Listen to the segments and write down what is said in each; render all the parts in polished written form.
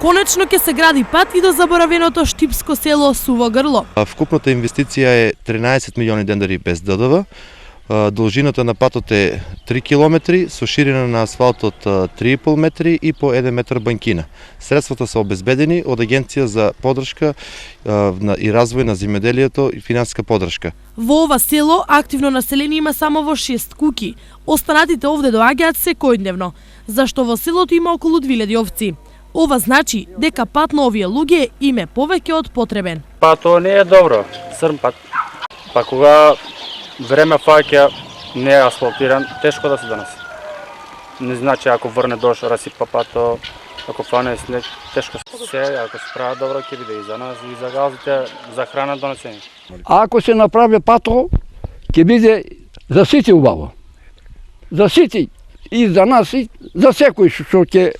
Конечно ќе се гради пат и до заборавеното штипско село Суво Грло. Вкупната инвестиција е 13 милиони дендари без ДДВ. Должината на патот е 3 км, со ширина на асфалтот 3,5 метри и по 1 метар банкина. Средствата се обезбедени од Агенција за поддршка и развој на земјоделието и финансиска поддршка. Во ова село активно население има само во 6 куќи. Останатите овде доаѓаат секојдневно, зашто во селото има околу 2000 овци. Ова значи дека пат на овие луѓе им е повеќе од потребен. Пато не е добро, црн пат. Па кога време фаќа не е асфалтиран, тешко да се доноси. Не значи ако врне дожд, расипа пато, ако фане снег, тешко се, ако се прави добро ќе биде и за нас и за газите, за храна донесени. Ако се направи пато, ќе биде за сите убаво. За сите и за нас и за секој што ќе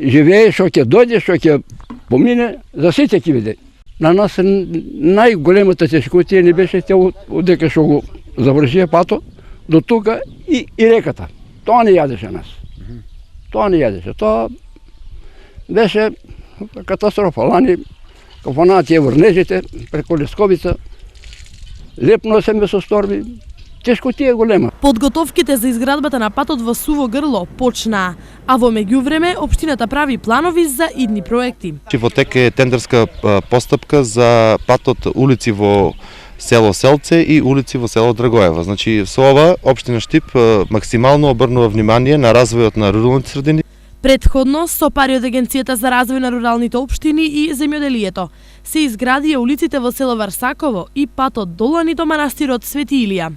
живее, што ќе дојде, што ќе помине, за сите ќе биде. На нас најголемата тешкотија не беше те одека што го завршија пато до тука и реката. Тоа не јадеше нас. Тоа не јадеше. Тоа беше катастрофа. Лани кафанаат ја врнежите преко Лесковица, лепно се со сторби. Тешкотија е голема. Подготовките за изградбата на патот во Суво Грло почнаа, а во меѓувреме општината прави планови за идни проекти. Во тек е тендерска постапка за патот улици во село Селце и улици во село Драгоево. Значи со ова општина Штип максимално обрнува внимание на развојот на руралните средини. Претходно, со пари од Агенцијата за развој на руралните општини и земјоделието, се изградија улиците во село Варсаково и патот Долани до манастирот Свети Илија.